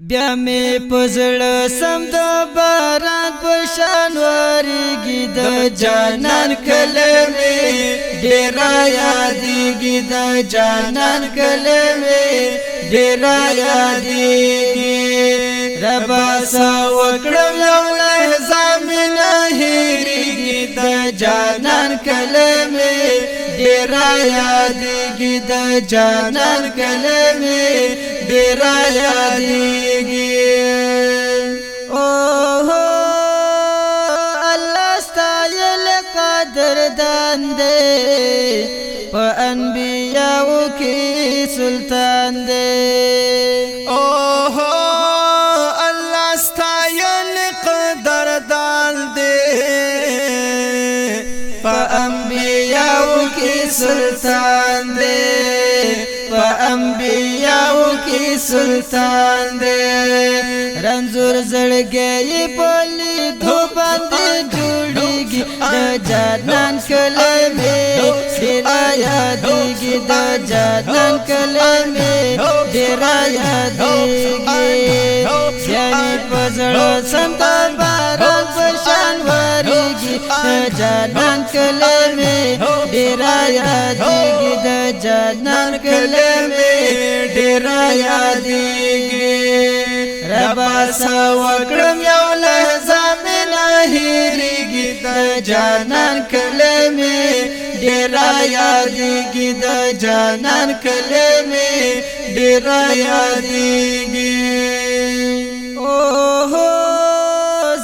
بیا می پزړه سم د باران په شان وریږي د جانان کلمې ډېر یادېږي د جانان کلمې ډېر یادېږي ربا سا وکړم یو لحظه مې نه هېرېږي د جانان کلمې ډېر یادېږي د جانان کلمې ډېر یادېږي اوه الله ستایل قدردان دی په انبیاو کې سلطان دی اوه الله ستایل قدردان دی په انبیاو کې سلطان دی په انبیاو کې سلطان دی رنځور زړګی په لیدو باندې جوړیږي د جانان کلمې ډېر یادېږي د جانان کلمې ډېر یادېږي یعنې په زړه سم د باران په شان وریږي د جانان کلمې ډېر یادېږي د جانان کلمې ډېر یادېږي ربا سا وکړم یو لحظه مې نه هېرېږي د جانان کلمې ډېر یادېږي د جانان کلمې ډېر یادېږي اوه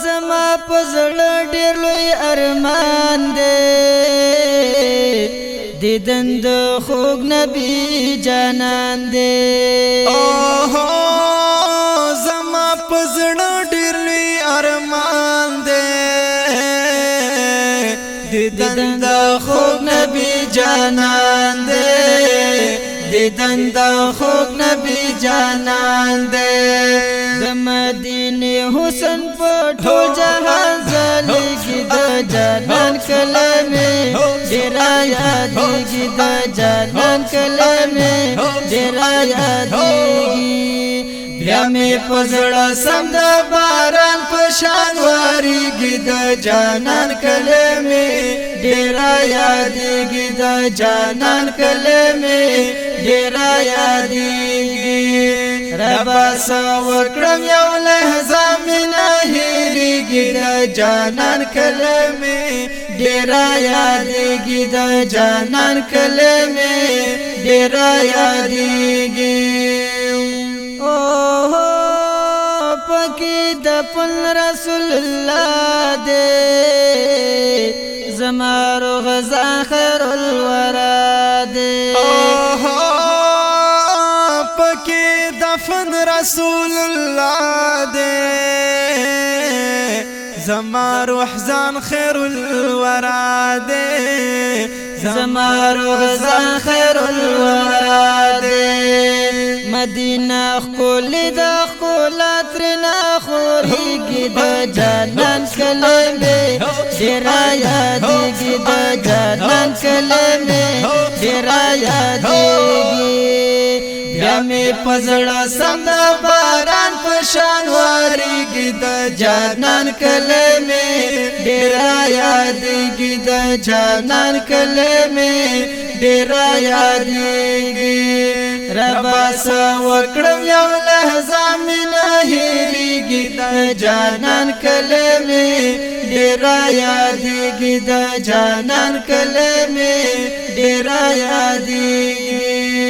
زما په زړه ډېر لوی ارمان دی دیدن د خوږ نبی جانان دی اوه زما په زړه ډېر لوی ارمان دی دیدن د خوږ نبی جانان دی دیدن د خوږ نبی جانان دی د مدینه حسن په ټول جهان ځلېږي د جانان کلمې ډېر یادېږي د جانان کلمې ډېر یادېږي بیا مې په زړه سم د باران په شان وریږي د جانان کلمې ډېر یادېږي د جانان کلمې ډېر یادېږي ربا سا وکړم یو لحظه مې نه هېرېږي د جانان کلمې ډېر یادېږي د جانان کلمې ډېر یادېږي اوه پکې د پل رسول الله دی زما غزا خیر الورا دی اوه پکې دفن رسول الله دی زما روح ځان خیر الورا دی زما روح ځان خیر الورا دی مدینه ښکلې د ښکلا ترېنه خورېږي د جانان کلمې ډېر یادېږي د جانان کلمې ډېر یادېږي بیا مې په زړه سم د باران په شان وریږي د جانان کلمې ډېر یادېږي د جانان کلمې ډېر یادېږي ربا سا وکړم یو لحظه مې نه هېرېږي د جانان کلمې ډېر یادېږي د جانان کلمې ډېر یادېږي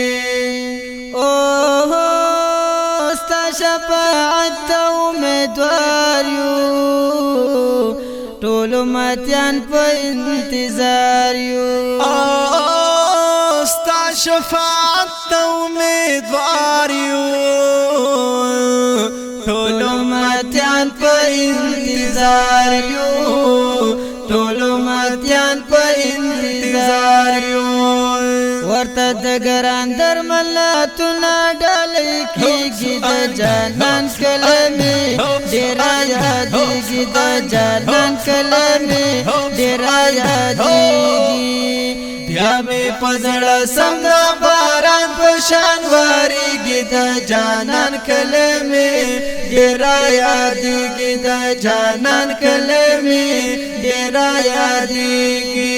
اوه ستا شفاعت ته امیدوار یو ټول امتیان په انتظار یو ستا شفاعت ته امیدوار یو ټول امتیان په انتظار یو ټول امتیان په انتظار یو ورته د ګران درملاتونه ډالۍ کېږي د جانان کلمې ډېر یادېږي د جانان کلمې ډېر یادېږي بیا می پزړه سم د باران په شان واریږي د جانان کلمې ډېر یادېږي د جانان کلمې ډېر یادېږي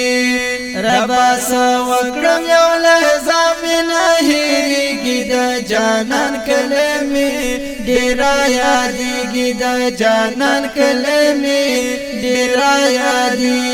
ربا سا وکړم یو لحظه مې نه هېرېږي د جانان کلمې ډېر یادېږي د جانان کلمې ډېر یادېږي